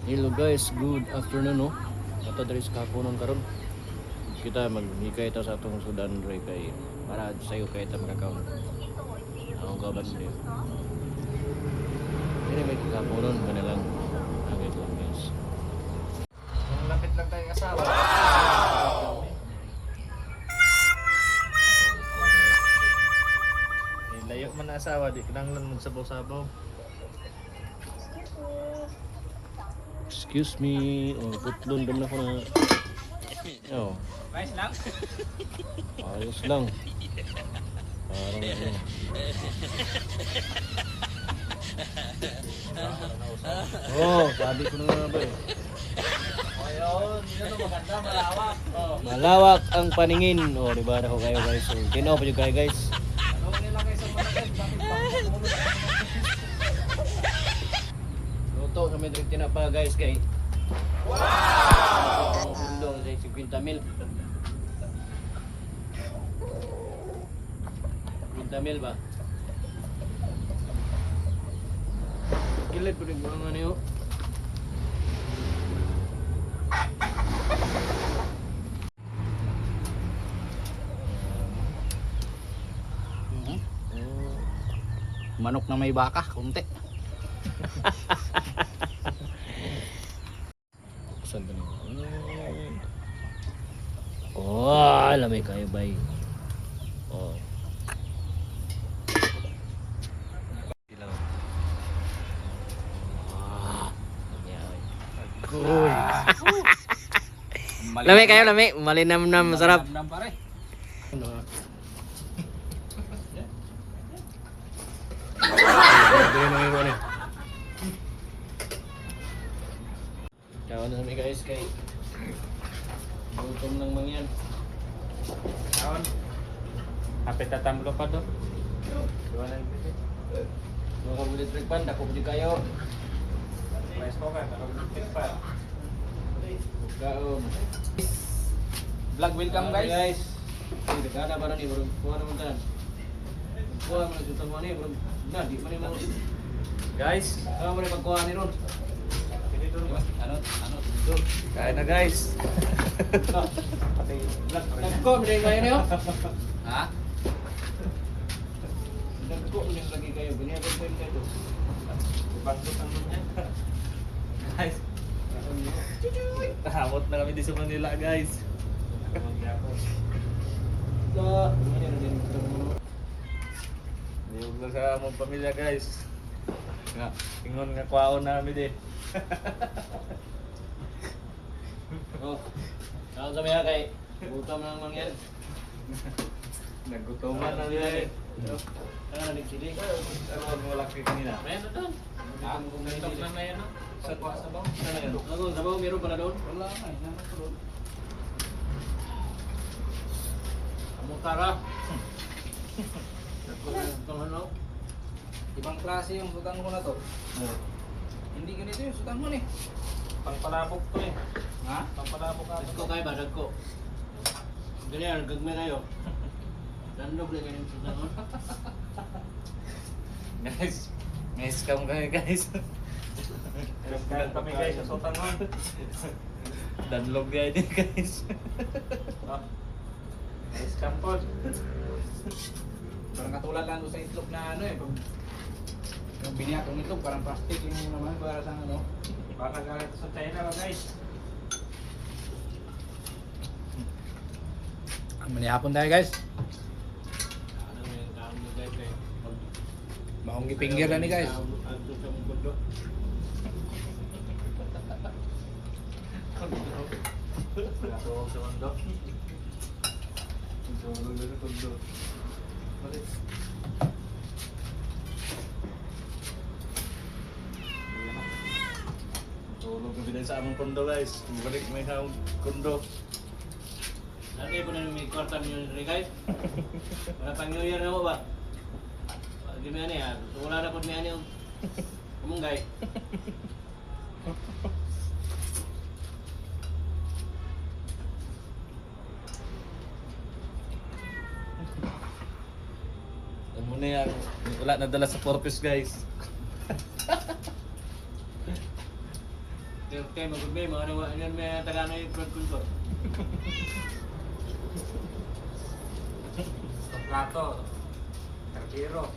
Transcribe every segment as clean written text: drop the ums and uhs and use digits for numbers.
Hello guys, good afternoon no. Kata dari kapunon karon. Kita magmikay ta sa atong sudan dre kay para sayo kay ta makakaon. Ang gaban niyo. Ini may kapunon kanilang agad lang guys. Lapit lang tayo asawa. Layo man na asawa, di kinanglan magsabaw-sabaw. Excuse me, putlon dam na ko na. Oh, Ayos lang. ayos lang. Parang ano. Oh, sabi ko na nga ba eh. Ayun, yun ang maganda, malawak. Oh. Malawak ang paningin. Oh, di ba na ko kayo guys. So, tinaw pa yung kayo guys. Ano nila kayo sa panagay? Bakit Luto sa medrig tinapa guys kay. Wow! Undong sa 50 mil. 50 mil ba? Gilid po rin mga niyo. manok na may baka, kunti. Saan ba niyo? Oh, lamay kayo bay. Oh. Ilaw. Ah. Uy. Lamay kayo, lamay. Malinam-nam, masarap. Malinam pare. Kawan na kami guys kay gutom ng mangyan. Kawan. Hapit tatamlo pa do. Diwa na yung mga kabulit trikpan, dako di kayo. Mais ko ka, pero pa. Kaon. Vlog welcome guys. Hindi ka na ba na ni bro? Kuha naman tan. Kuha mo na dito mo ni bro. Na di man mo. Guys, Ano mo ni pagkuha ni ron? ano, dito. Kain na guys. Pati vlog. Nagko mo din kayo niyo? Ha? Nagko mo din lagi kayo. Bunyag ko kayo to. Bandot ang niya. Guys. Tahamot na kami di sa Manila guys. So, bunyag din. Niyog lang sa among pamilya guys. Nga, ingon nga kwaon namin eh. Oh. Saan sa mga kay gutom ng mangyan? Nagutuman na nila eh. Ano nagsili? Ano ang malaki kanina? Ayan na doon. Tok na na yan no? Sa sabaw? Ano yun? Ako, sabaw, meron pala doon. Wala nga, naman ko doon. Amutara. Itong ano? Ibang klase yung sutang ko na to. Hindi ganito yung sutang mo eh. Pangpalabok to eh. Ha? Pangpalabok ka. Dagko kayo ba? Dagko. Ganyan, gagmay kayo. Dandog na ganyan sa tangon. Guys, may scam kami guys. Scam kami guys sa sotangon. Danlog guys din guys. May scam po. Parang katulad lang doon sa itlog na ano eh. Yung biniyatong itlog, parang plastic yung naman para sa ano. Baka galit sa China ba guys? Manihapon tayo guys. Ano yung kaano guys eh. Mahong gipinggir na ni guys. Agto sa mong kundo. Nagatuwag sa mundo. Nagatuwag sa mundo. Balik. Tulog na pinay sa among kondo guys. Balik may hamong kondo. Lagi po na may kwarta niyo rin guys. Wala pang New Year na mo ba? Hindi mo yan eh. Wala na po may ano yung umunggay. Muna yan. Wala nadala sa purpose guys. Kaya magulbay, mga nawa, yan may taga na yung kultur. Plato. Karbiro.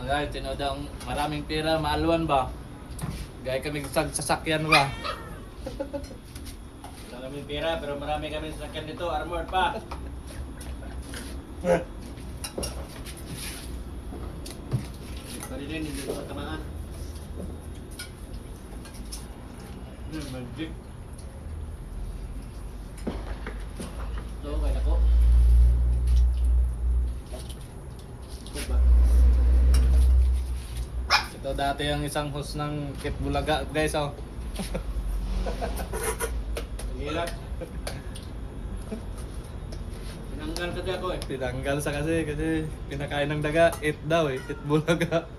Guys, tinood ang maraming pera, maaluan ba? Gaya kami sa sasakyan ba? Wala kami pera, pero marami kami sasakyan dito, armored pa. Pa rin, hindi ko matamaan. Magic. Ito, kaya ako. Ito ba? Ito dati ang isang host ng Kit Bulaga, guys, oh. Ang hirap. Pinanggal kasi ako eh. Tinanggal sa kasi pinakain ng daga, eat daw eh, Kit Bulaga.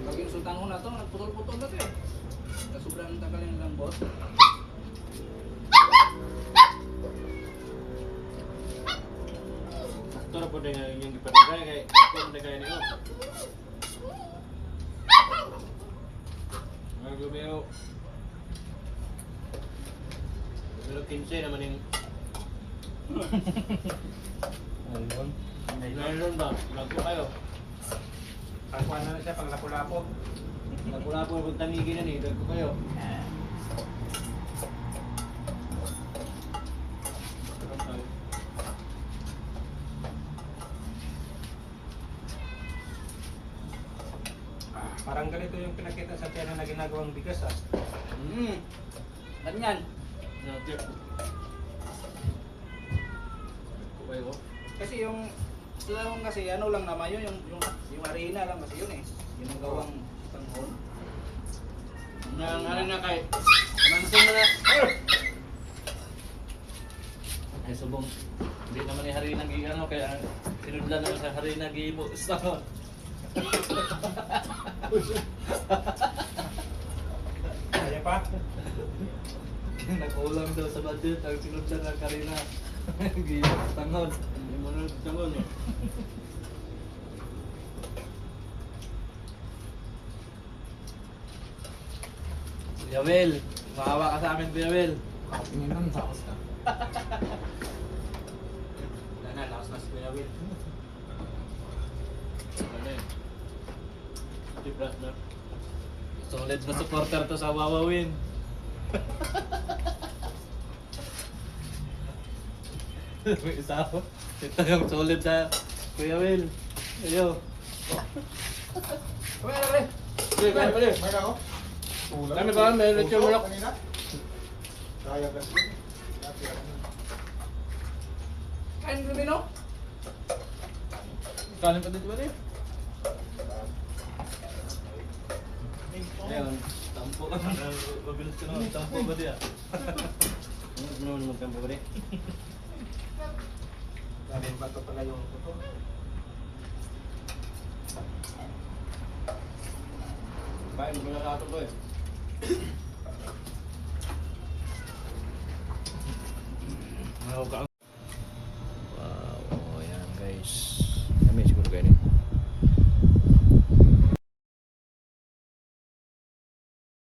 Pag yung sultang ko na to, nagputol-putol na to eh. Sa sobrang tagal yung lambot. Sakto na po din yung ipanagay kay ako na kaya niyo. Mga gumeo. Pero 15 naman yung Ayun. mayroon ba? Lago kayo. Pagkuhan na siya pag lapo-lapo. Lago-lago kung tanigin na ni, lago kayo. Parang ganito yung pinakita sa tiyan na ginagawang bigas ah. Ganyan. Nagdip. Kayo. Kasi yung silawang kasi ano lang naman yun, yung arena lang kasi yun eh. Ginagawang tanghon. Nang ano na kay. Mansong na. Ay subong. Hindi naman ni hari nag ano kaya sinudlan naman sa hari nag ibo sa. Kaya pa? Nag-ulam daw sa budget ang sinudlan ng karina. Gibo sa tangon. Hindi mo na tangon eh. Yawel, maawa ka sa amin, Yawel. Tingnan tapos ka. Na, lakas na si Kuya Will. Ano eh. Tipras na. Solid na supporter to sa Wawawin. May isa ako. Ito yung solid sa Kuya Will. Ayo. Kaya na rin. Sige, kaya pala. Mayroon ako? Kami ba? May lechon manok. Kaya kasi. Kain mo rin no? Kanin pa dito ba rin? Ayun. Tampo ka na. Mabilis ka naman. Tampo ba diya? Ano naman magkampo ba rin? Dami yung bato pala yung puto. Kain mo na kato ko eh. Ano ka?